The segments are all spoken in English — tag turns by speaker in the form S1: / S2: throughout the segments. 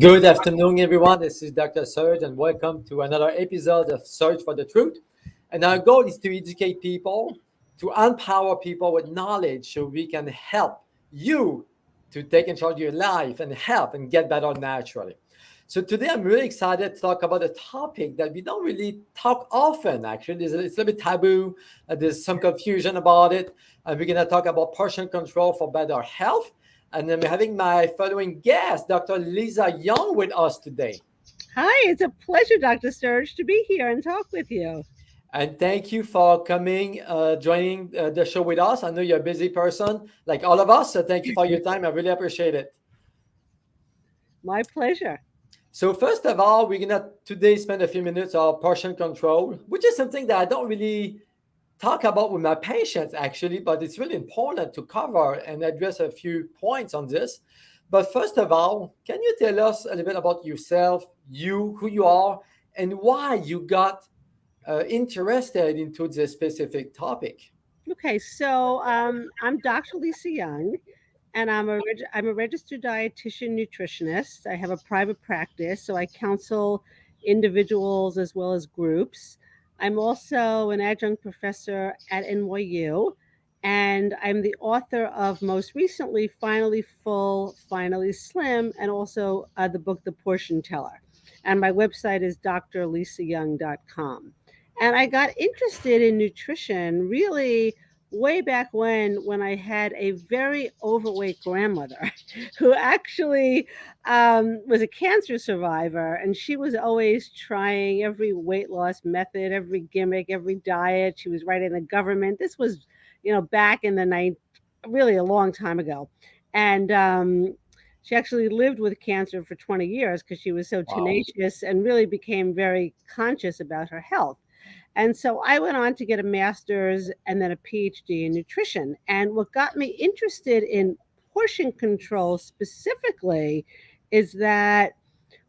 S1: Good afternoon, everyone. This is Dr. Serge, and welcome to another episode of Search for the Truth. And our goal is to educate people, to empower people with knowledge so we can help you to take in charge of your life and help and get better naturally. So today I'm really excited to talk about a topic that we don't really talk often, actually. It's a little bit taboo. There's some confusion about it. And we're going to talk about portion control for better health. And I'm having my following guest, Dr. Lisa Young, with us today.
S2: Hi, it's a pleasure, Dr. Sturge, to be here and talk with you.
S1: And thank you for coming, joining the show with us. I know you're a busy person, like all of us. So thank you for your time. I really appreciate it.
S2: My pleasure.
S1: So first of all, we're gonna today spend a few minutes on portion control, which is something that I don't really talk about with my patients actually, but it's really important to cover and address a few points on this. But first of all, can you tell us a little bit about yourself, who you are, and why you got interested into this specific topic?
S2: Okay, so I'm Dr. Lisa Young, and I'm a registered dietitian nutritionist. I have a private practice, so I counsel individuals as well as groups. I'm also an adjunct professor at NYU, and I'm the author of most recently Finally Full, Finally Slim, and also the book The Portion Teller. And my website is drlisayoung.com. And I got interested in nutrition really way back when I had a very overweight grandmother who actually was a cancer survivor, and she was always trying every weight loss method, every gimmick, every diet. She was writing the government. This was, back in the night, really a long time ago, and she actually lived with cancer for 20 years because she was so
S1: Wow.
S2: tenacious and really became very conscious about her health. And so I went on to get a master's and then a PhD in nutrition. And what got me interested in portion control specifically is that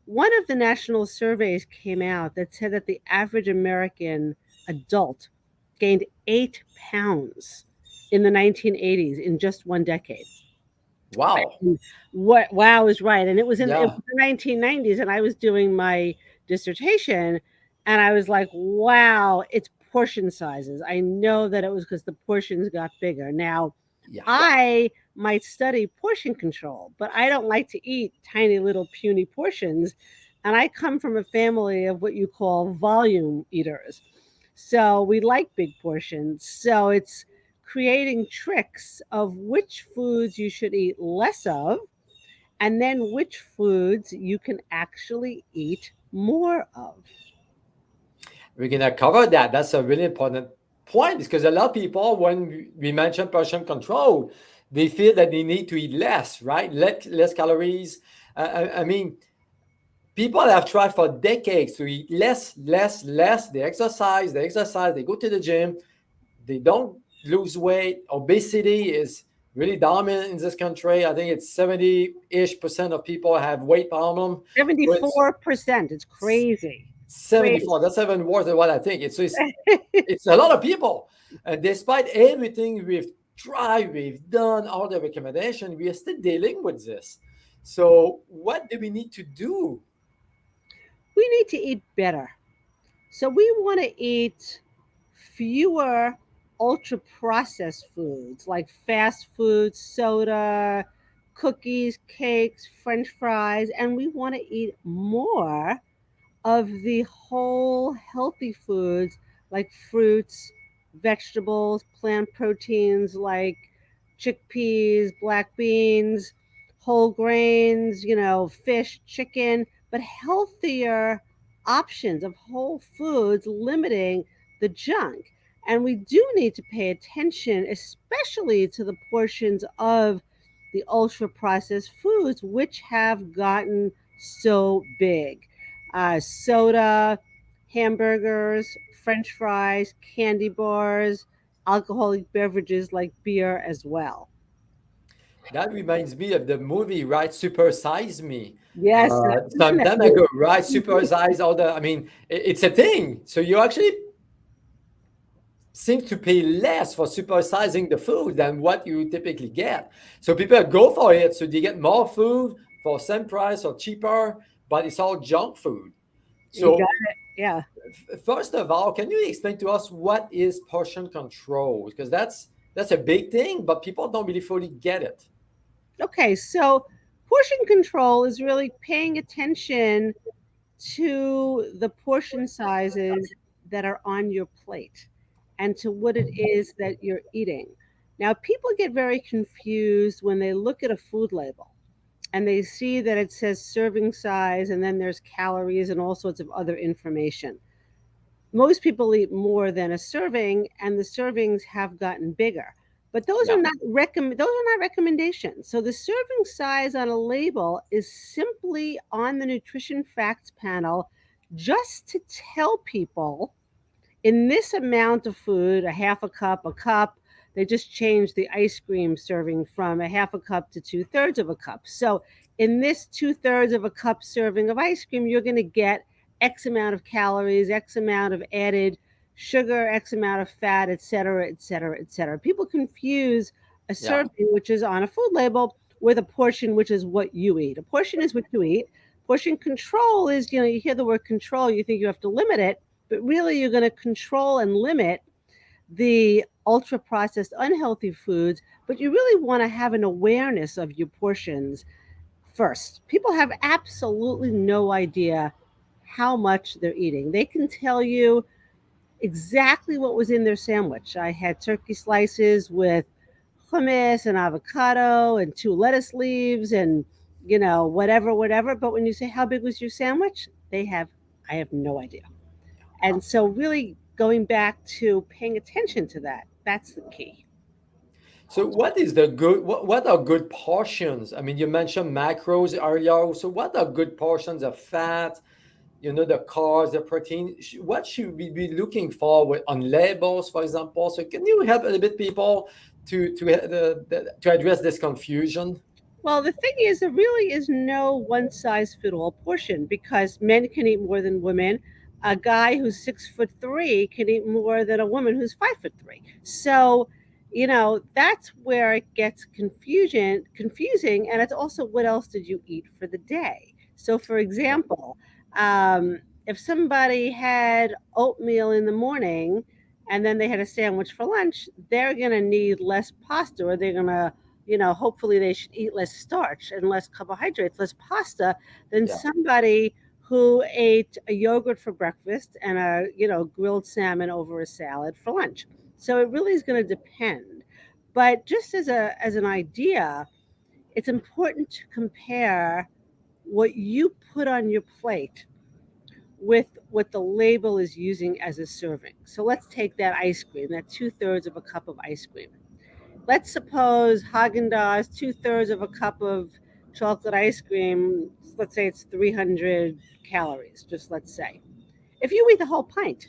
S2: one of the national surveys came out that said that the average American adult gained 8 pounds in the 1980s in just one decade.
S1: Wow.
S2: And what wow is right. And it
S1: Yeah.
S2: was the 1990s, and I was doing my dissertation, and I was like, wow, it's portion sizes. I know that it was because the portions got bigger. Now,
S1: Yeah.
S2: I might study portion control, but I don't like to eat tiny little puny portions. And I come from a family of what you call volume eaters. So we like big portions. So it's creating tricks of which foods you should eat less of, and then which foods you can actually eat more of.
S1: We're gonna cover that. That's a really important point because a lot of people, when we mention portion control, they feel that they need to eat less, right? Less calories. I mean, people have tried for decades to eat less, less, less. They exercise, they go to the gym, they don't lose weight. Obesity is really dominant in this country. I think it's 70-ish% of people have weight problem. With
S2: 74%. It's crazy.
S1: 74,
S2: Crazy.
S1: that's even worse than what I think. It's a lot of people. And despite everything we've tried, we've done, all the recommendations, we are still dealing with this. So what do we need to do?
S2: We need to eat better. So we want to eat fewer ultra processed foods like fast food, soda, cookies, cakes, french fries, and we want to eat more of the whole healthy foods like fruits, vegetables, plant proteins like chickpeas, black beans, whole grains, fish, chicken, but healthier options of whole foods, limiting the junk. And we do need to pay attention, especially to the portions of the ultra processed foods, which have gotten so big. Soda, hamburgers, french fries, candy bars, alcoholic beverages like beer as well.
S1: That reminds me of the movie, right? Super Size Me.
S2: Yes, I've seen
S1: Some
S2: that
S1: time ago, right?
S2: movie.
S1: Super Size all the, I mean, it's a thing. So you actually seem to pay less for supersizing the food than what you typically get. So people go for it. So they get more food for same price or cheaper, but it's all junk food.
S2: You got
S1: So
S2: it. Yeah.
S1: first of all, can you explain to us what is portion control? Because that's a big thing, but people don't really fully get it.
S2: Okay. So portion control is really paying attention to the portion sizes that are on your plate and to what it is that you're eating. Now, people get very confused when they look at a food label and they see that it says serving size and then there's calories and all sorts of other information. Most people eat more than a serving and the servings have gotten bigger. But
S1: Yeah,
S2: those are not recommendations. So the serving size on a label is simply on the nutrition facts panel just to tell people in this amount of food, a half a cup, they just changed the ice cream serving from a half a cup to 2/3 of a cup. So in this 2/3 of a cup serving of ice cream, you're going to get X amount of calories, X amount of added sugar, X amount of fat, et cetera, et cetera, et cetera. People confuse a
S1: yeah,
S2: serving, which is on a food label, with a portion, which is what you eat. A portion is what you eat. Portion control is, you hear the word control, you think you have to limit it, but really you're going to control and limit the ultra processed unhealthy foods, but you really want to have an awareness of your portions first. People have absolutely no idea how much they're eating. They can tell you exactly what was in their sandwich. I had turkey slices with hummus and avocado and two lettuce leaves and whatever, whatever. But when you say how big was your sandwich, I have no idea. And so, really going back to paying attention to that, that's the key.
S1: so what is the good what are good portions? I mean, you mentioned macros earlier. So what are good portions of fat, the carbs, the protein? What should we be looking for on labels, for example? So can you help a little bit people to address this confusion?
S2: Well, the thing is, there really is no one size fit all portion because men can eat more than women. A guy who's 6'3" can eat more than a woman who's 5'3". So, that's where it gets confusing. And it's also what else did you eat for the day? So, for
S1: Yeah,
S2: example, if somebody had oatmeal in the morning and then they had a sandwich for lunch, they're going to need less pasta or they're going to hopefully they should eat less starch and less carbohydrates, less pasta than
S1: yeah.
S2: somebody who ate a yogurt for breakfast and a, grilled salmon over a salad for lunch. So it really is going to depend. But just as an idea, it's important to compare what you put on your plate with what the label is using as a serving. So let's take that ice cream, that 2/3 of a cup of ice cream. Let's suppose Haagen Dazs 2/3 of a cup of chocolate ice cream. Let's say it's 300 calories. Just let's say, if you eat the whole pint,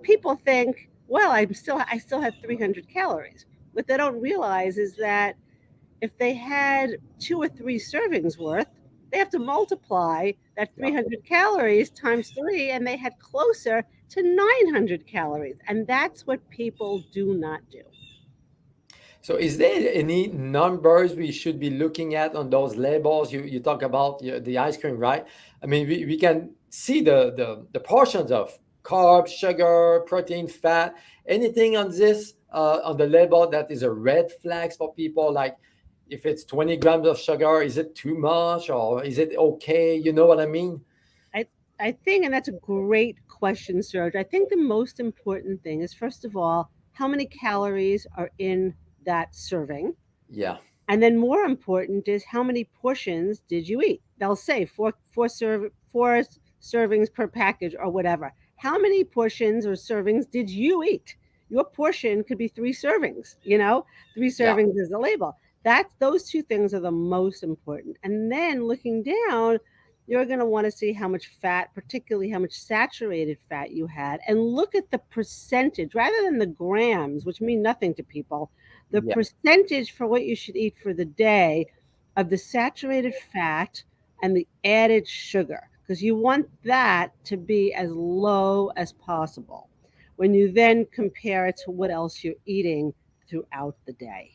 S2: people think, well, I still had 300 calories. What they don't realize is that if they had two or three servings worth, they have to multiply that
S1: Yeah.
S2: 300 calories times three, and they had closer to 900 calories. And that's what people do not do.
S1: So is there any numbers we should be looking at on those labels? You talk about the ice cream, right? I mean, we can see the portions of carbs, sugar, protein, fat, anything on this on the label that is a red flags for people, like if it's 20 grams of sugar, is it too much or is it okay? You know what I mean?
S2: I I think, and that's a great question, Serge. I think the most important thing is, first of all, how many calories are in that serving,
S1: Yeah,
S2: and then more important is how many portions did you eat? They'll say four servings per package or whatever. How many portions or servings did you eat? Your portion could be three servings, three
S1: yeah,
S2: servings is the label. That's those two things are the most important. And then looking down, you're going to want to see how much fat, particularly how much saturated fat you had, and look at the percentage rather than the grams, which mean nothing to people, the
S1: yeah.
S2: percentage for what you should eat for the day of the saturated fat and the added sugar, because you want that to be as low as possible when you then compare it to what else you're eating throughout the day.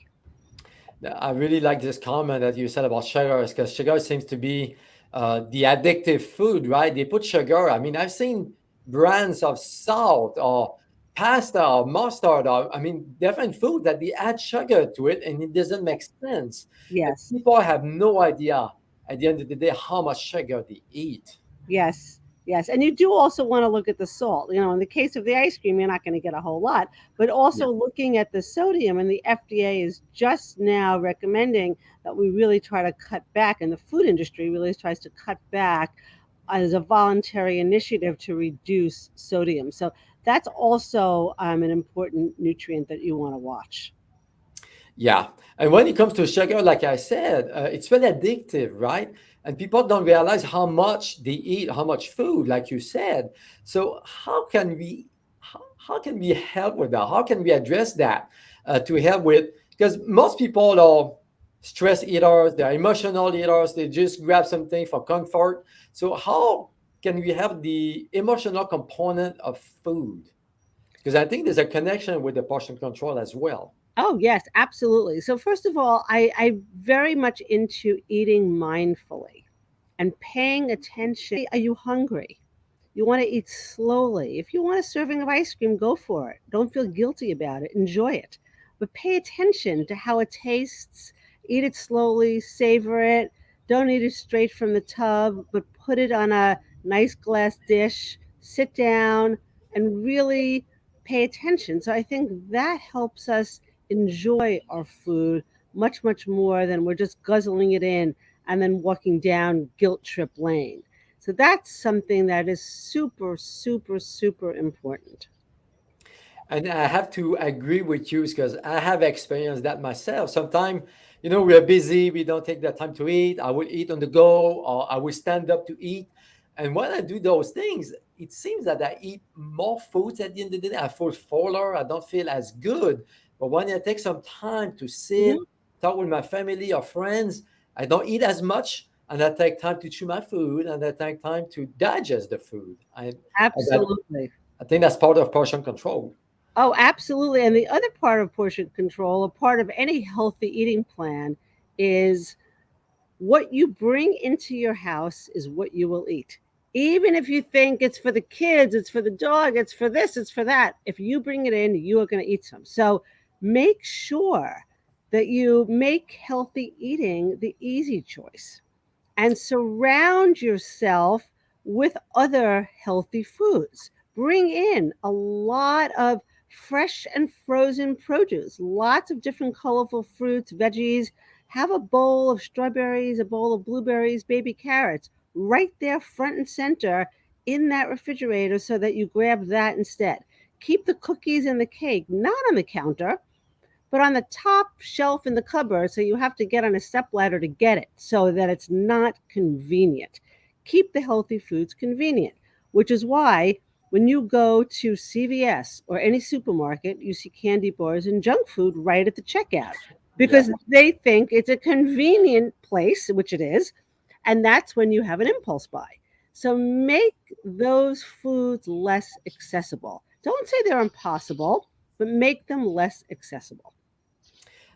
S1: I really like this comment that you said about sugar, because sugar seems to be the addictive food, right? They put sugar. I mean, I've seen brands of salt or pasta or mustard, or I mean, different food that they add sugar to it, and it doesn't make sense. And
S2: Yes.
S1: people have no idea at the end of the day how much sugar they eat.
S2: Yes, yes. And you do also want to look at the salt. You know, in the case of the ice cream, you're not going to get a whole lot, but
S1: Yeah.
S2: also looking at the sodium. And the FDA is just now recommending that we really try to cut back, and the food industry really tries to cut back as a voluntary initiative to reduce sodium. So that's also an important nutrient that you want to watch.
S1: Yeah. And when it comes to sugar, like I said, it's very addictive, right? And people don't realize how much they eat, how much food, like you said. So how can we help with that? How can we address that to help with? Because most people are stress eaters, they're emotional eaters, they just grab something for comfort. So how can we have the emotional component of food? Because I think there's a connection with the portion control as well.
S2: Oh, yes, absolutely. So, first of all, I very much into eating mindfully and paying attention. Are you hungry? You want to eat slowly. If you want a serving of ice cream, go for it. Don't feel guilty about it. Enjoy it. But pay attention to how it tastes. Eat it slowly, savor it. Don't eat it straight from the tub, but put it on a nice glass dish. Sit down and really pay attention. So I think that helps us enjoy our food much, much more than we're just guzzling it in and then walking down guilt trip lane. So that's something that is super, super, super important.
S1: And I have to agree with you because I have experienced that myself. Sometimes, we're busy, we don't take the time to eat. I will eat on the go, or I will stand up to eat. And when I do those things, it seems that I eat more food at the end of the day. I feel fuller, I don't feel as good. But when I take some time to sit,
S2: Mhm.
S1: talk with my family or friends, I don't eat as much. And I take time to chew my food, and I take time to digest the food.
S2: Absolutely.
S1: I think that's part of portion control.
S2: Oh, absolutely. And the other part of portion control, a part of any healthy eating plan, is what you bring into your house is what you will eat. Even if you think it's for the kids, it's for the dog, it's for this, it's for that, if you bring it in, you are going to eat some. So make sure that you make healthy eating the easy choice and surround yourself with other healthy foods. Bring in a lot of fresh and frozen produce, lots of different colorful fruits, veggies. Have a bowl of strawberries, a bowl of blueberries, baby carrots right there front and center in that refrigerator so that you grab that instead. Keep the cookies and the cake not on the counter, but on the top shelf in the cupboard, so you have to get on a step ladder to get it so that it's not convenient. Keep the healthy foods convenient, which is why when you go to CVS or any supermarket, you see candy bars and junk food right at the checkout
S1: Yeah.
S2: because they think it's a convenient place, which it is, and that's when you have an impulse buy. So make those foods less accessible. Don't say they're impossible, but make them less accessible.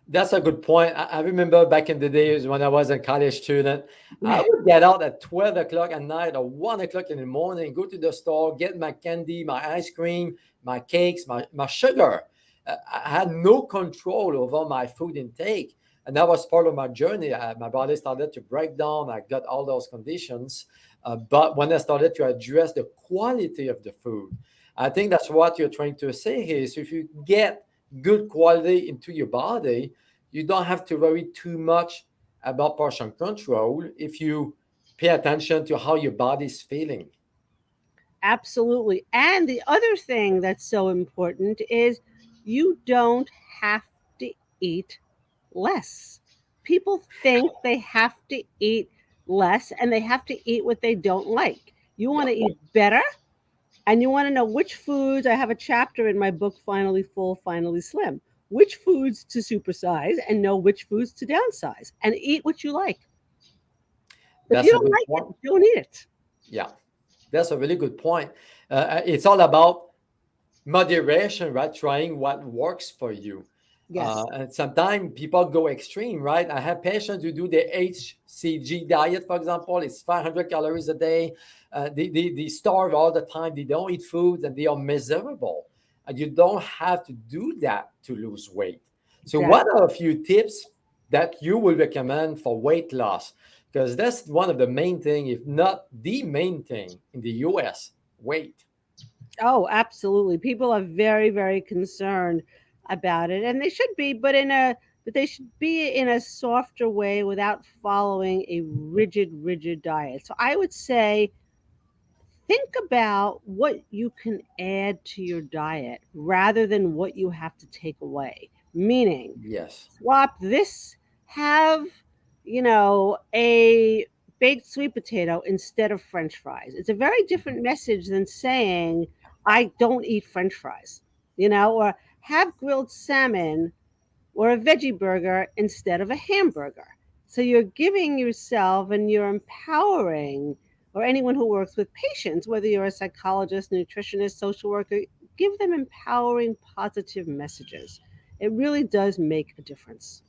S1: That's a good point. I remember back in the days when I was a college student, I would get out at 12 o'clock at night or 1 o'clock in the morning, go to the store, get my candy, my ice cream, my cakes, my sugar. I had no control over my food intake. And that was part of my journey. My body started to break down. I got all those conditions. But when I started to address the quality of the food, I think that's what you're trying to say here. So if you get good quality into your body, you don't have to worry too much about portion control if you pay attention to how your body's feeling.
S2: Absolutely. And the other thing that's so important is you don't have to eat less. People think they have to eat less and they have to eat what they don't like. You want to eat better and you want to know which foods. I have a chapter in my book, Finally Full, Finally Slim. Which foods to supersize and know which foods to downsize and eat what you like. If you
S1: That's a
S2: don't
S1: good
S2: like it,
S1: point.
S2: don't eat it.
S1: Yeah, that's a really good point. It's all about moderation, right? Trying what works for you.
S2: Yes,
S1: And sometimes people go extreme, right? I have patients who do the HCG diet, for example. It's 500 calories a day. They starve all the time. They don't eat food and they are miserable. And you don't have to do that to lose weight. So, what
S2: exactly.
S1: are a few tips that you will recommend for weight loss? Because that's one of the main thing, if not the main thing in the US, weight.
S2: Oh, absolutely. People are very, very concerned about it, and they should be, but they should be in a softer way without following a rigid diet. So I would say think about what you can add to your diet rather than what you have to take away. Meaning,
S1: Yes.
S2: swap this, have, a baked sweet potato instead of french fries. It's a very
S1: Mhm.
S2: different message than saying, I don't eat french fries, or have grilled salmon or a veggie burger instead of a hamburger. So you're giving yourself and you're empowering, or anyone who works with patients, whether you're a psychologist, nutritionist, social worker, give them empowering, positive messages. It really does make a difference.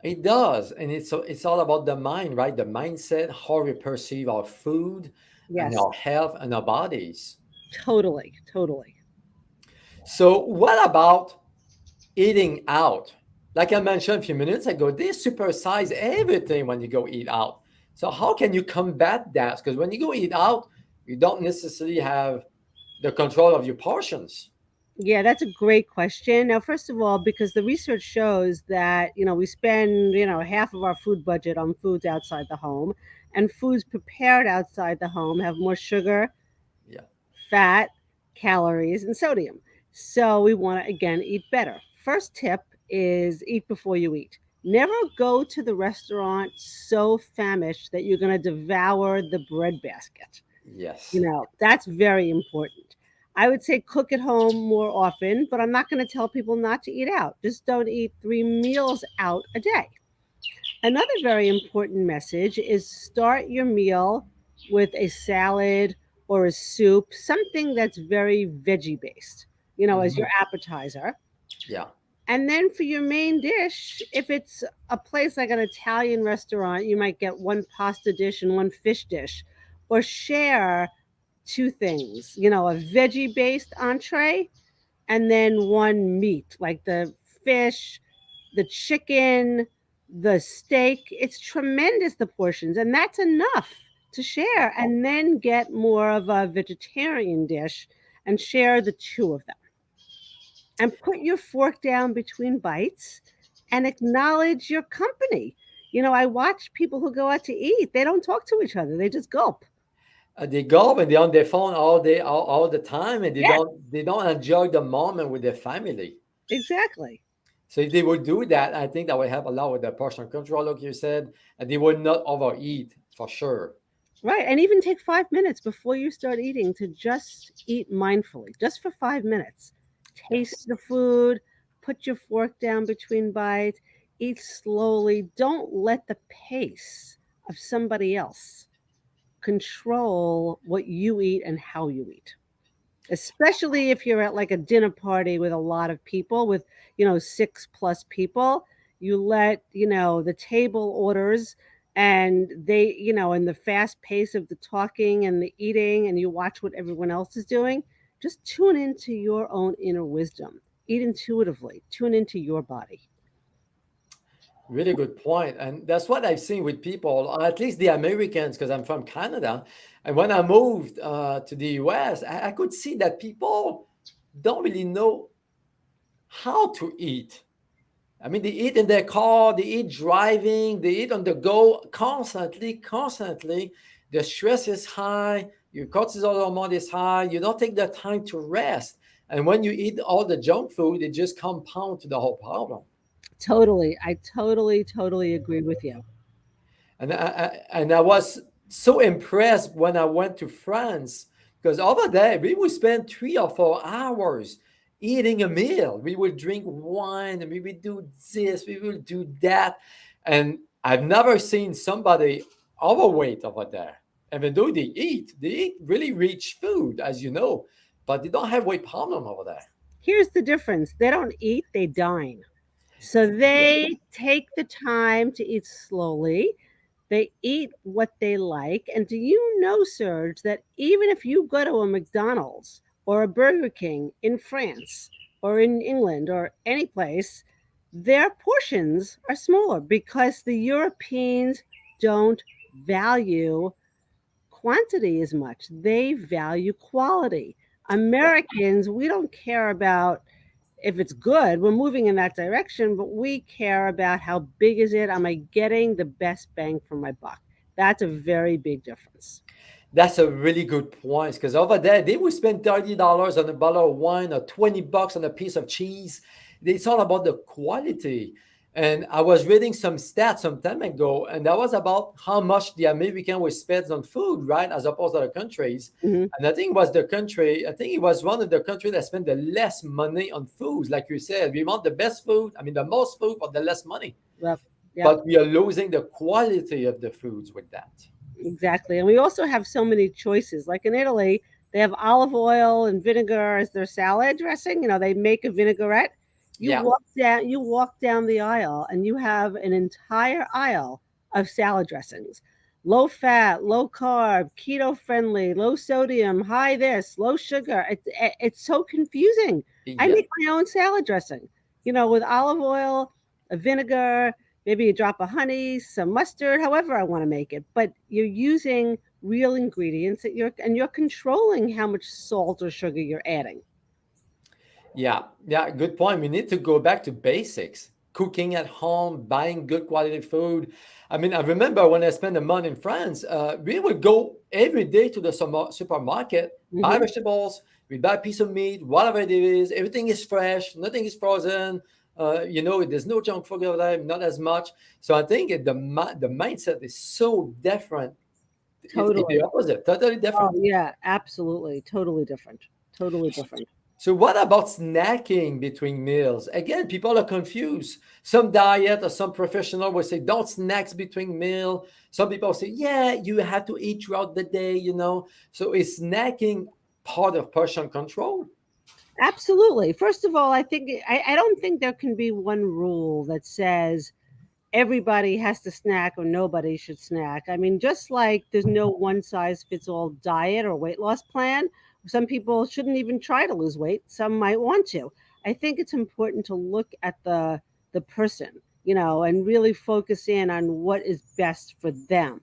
S1: It does, and it's all about the mind, right? The mindset, how we perceive our food, and
S2: Yes,
S1: our health and our bodies.
S2: totally, totally.
S1: So, what about eating out? Like I mentioned a few minutes ago, they supersize everything when you go eat out. So, how can you combat that? Because when you go eat out, you don't necessarily have the control of your portions.
S2: Yeah, that's a great question. Now, first of all, because the research shows that, we spend, half of our food budget on foods outside the home, and foods prepared outside the home have more sugar,
S1: Yeah.
S2: fat, calories, and sodium. So we want to, again, eat better. First tip is eat before you eat. Never go to the restaurant so famished that you're going to devour the bread basket.
S1: Yes.
S2: That's very important. I would say cook at home more often, but I'm not going to tell people not to eat out. Just don't eat 3 meals out a day. Another very important message is start your meal with a salad or a soup, something that's very veggie based, as your
S1: Mhm.
S2: appetizer.
S1: Yeah.
S2: And then for your main dish, if it's a place like an Italian restaurant, you might get one pasta dish and one fish dish, or share two things, a veggie based entree and then one meat, like the fish, the chicken, the steak. It's tremendous, the portions, and that's enough to share. And then get more of a vegetarian dish and share the two of them. And put your fork down between bites and acknowledge your company. I watch people who go out to eat, they don't talk to each other, they just gulp.
S1: They go and they're on their phone all day, all the time, and
S2: Yeah,
S1: they don't enjoy the moment with their family.
S2: exactly.
S1: So if they would do that, I think that would help a lot with the portion control, like you said, and they would not overeat for sure.
S2: Right, and even take 5 minutes before you start eating to just eat mindfully, just for 5 minutes. Taste
S1: Yes.
S2: the food, put your fork down between bites, eat slowly. Don't let the pace of somebody else control what you eat and how you eat. Especially if you're at like a dinner party with a lot of people, with 6 plus people, you let the table orders, and they in the fast pace of the talking and the eating, and you watch what everyone else is doing. Just tune into your own inner wisdom. Eat intuitively, tune into your body.
S1: Really good point. And that's what I've seen with people, or at least the Americans, because I'm from Canada. And when I moved to the US, I could see that people don't really know how to eat. I mean, they eat in their car, they eat driving, they eat on the go constantly, constantly. The stress is high, your cortisol hormone is high, you don't take the time to rest. And when you eat all the junk food, it just compounds to the whole problem.
S2: Totally, I totally agree with you.
S1: And I was so impressed when I went to France because over there we would spend 3 or 4 hours eating a meal. We would drink wine and we would do this, we would do that. And I've never seen somebody overweight over there. Even though they eat really rich food, as you know, but they don't have weight problem over there.
S2: Here's the difference: they don't eat, they dine. So
S1: Yeah.
S2: they take the time to eat slowly. They eat what they like. And do you know, Serge, that even if you go to a McDonald's or a Burger King in France or in England or any place, their portions are smaller because the Europeans don't value quantity as much. They value quality. Americans, we don't care about if it's good. We're moving in that direction, but we care about how big is it? Am I getting the best bang for my buck? That's a very big difference.
S1: That's a really good point because over there they would spend $30 on a bottle of wine or $20 on a piece of cheese. It's all about the quality. And I was reading some stats some time ago, and that was about how much the American was spent on food, right, as opposed to other countries.
S2: Hmm.
S1: And I think it was the country. I think it was one of the countries that spent the less money on foods. Like you said, we want the best food. I mean, the most food for the less money,
S2: Yep. Yep.
S1: but we are losing the quality of the foods with that.
S2: Exactly. And we also have so many choices. Like in Italy, they have olive oil and vinegar as their salad dressing. They make a vinaigrette.
S1: Yeah.
S2: You walk down the aisle and you have an entire aisle of salad dressings. Low fat, low carb, keto friendly, low sodium, high this, low sugar. It's so confusing. I
S1: Yeah.
S2: make my own salad dressing, with olive oil, a vinegar, maybe a drop of honey, some mustard, however I want to make it. But you're using real ingredients and you're controlling how much salt or sugar you're adding.
S1: Yeah, yeah, good point. We need to go back to basics. Cooking at home, buying good quality food. I mean, I remember when I spent a month in France, we would go every day to the supermarket, buy
S2: Hmm.
S1: vegetables, we buy a piece of meat, whatever it is. Everything is fresh, nothing is frozen. There's no junk food over there, not as much. So I think the mindset is so different. It's the
S2: Totally.
S1: opposite, totally
S2: Oh
S1: different.
S2: yeah, absolutely. Totally different. Totally different.
S1: So what about snacking between meals? Again, people are confused. Some diet or some professional will say, don't snacks between meal. Some people say, yeah, you have to eat throughout the day. So is snacking part of portion control?
S2: Absolutely. First of all, I don't think there can be one rule that says everybody has to snack or nobody should snack. I mean, just like there's no one size fits all diet or weight loss plan, some people shouldn't even try to lose weight. Some might want to. I think it's important to look at the person, and really focus in on what is best for them.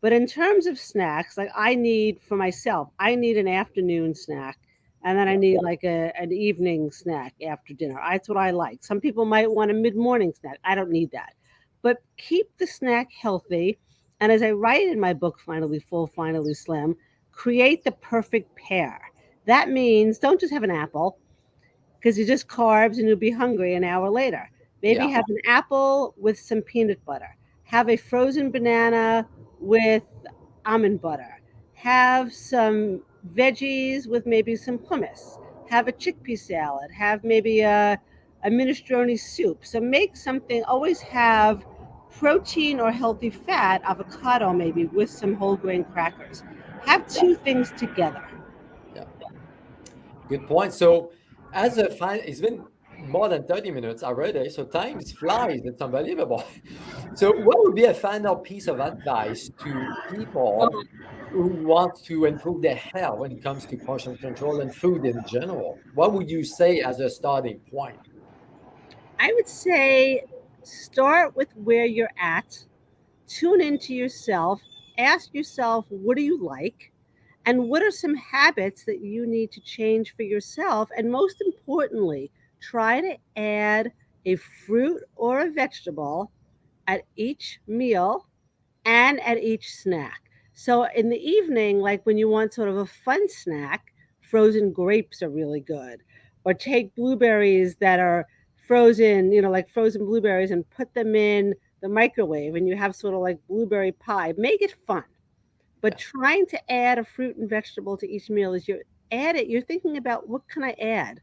S2: But in terms of snacks, like I need for myself, I need an afternoon snack. And then I
S1: Yeah.
S2: need like an evening snack after dinner. That's what I like. Some people might want a mid morning snack. I don't need that. But keep the snack healthy. And as I write in my book, Finally Full, Finally Slim, create the perfect pair. That means don't just have an apple because you're just carbs and you'll be hungry an hour later. Maybe
S1: Yeah.
S2: have an apple with some peanut butter. Have a frozen banana with almond butter. Have some veggies with maybe some hummus. Have a chickpea salad. Have maybe a minestrone soup. So make something, always have protein or healthy fat, avocado maybe, with some whole grain crackers. Have
S1: Yeah.
S2: two things together.
S1: Yeah. Good point. So as a final, it's been more than 30 minutes already. So time flies. It's unbelievable. So what would be a final piece of advice to people who want to improve their health when it comes to portion control and food in general? What would you say as a starting point?
S2: I would say start with where you're at, tune into yourself, ask yourself, what do you like? And what are some habits that you need to change for yourself? And most importantly, try to add a fruit or a vegetable at each meal and at each snack. So in the evening, like when you want sort of a fun snack, frozen grapes are really good. Or take blueberries that are frozen, like frozen blueberries, and put them in the microwave and you have sort of like blueberry pie. Make it fun. But
S1: Yeah,
S2: trying to add a fruit and vegetable to each meal is you're thinking about what can I add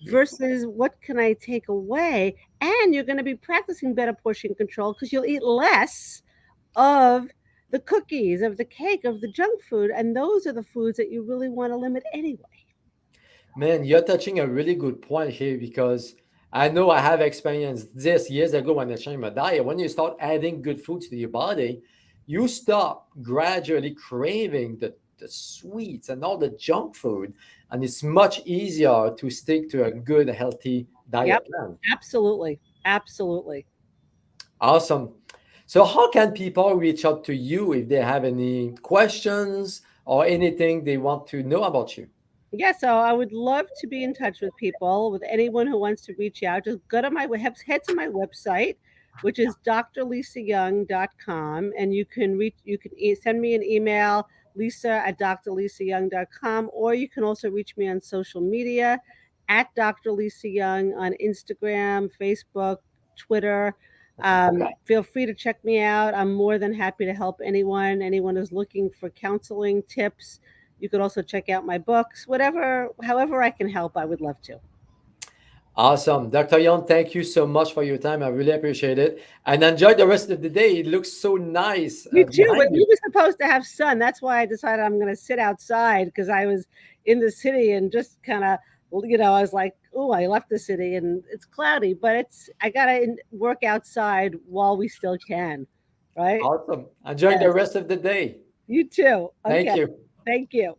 S1: yeah,
S2: versus what can I take away, and you're going to be practicing better portion control because you'll eat less of the cookies, of the cake, of the junk food. And those are the foods that you really want to limit anyway.
S1: Man, you're touching a really good point here because I know I have experienced this years ago when I changed my diet. When you start adding good foods to your body, you stop gradually craving the sweets and all the junk food. And it's much easier to stick to a good, healthy
S2: Yep,
S1: diet plan.
S2: absolutely. Absolutely.
S1: Awesome. So, how can people reach out to you if they have any questions or anything they want to know about you?
S2: Yeah, so I would love to be in touch with people, with anyone who wants to reach out. Just go to head to my website, which is drlisayoung.com, and you can send me an email, lisa@drlisayoung.com, or you can also reach me on social media at Dr. Lisa Young on Instagram, Facebook, Twitter. Feel free to check me out. I'm more than happy to help anyone who's looking for counseling tips. You could also check out my books, however I can help, I would love to.
S1: Awesome. Dr. Young, thank you so much for your time. I really appreciate it. And enjoy the rest of the day. It looks so nice
S2: You too, but
S1: behind
S2: we
S1: you.
S2: were supposed to have sun. That's why I decided I'm going to sit outside because I was in the city and just kind of, I was like, oh, I left the city and it's cloudy, but I got to work outside while we still can. Right?
S1: Awesome. Enjoy the
S2: Yes.
S1: rest of the day.
S2: You too.
S1: Thank
S2: Okay.
S1: you.
S2: Thank you.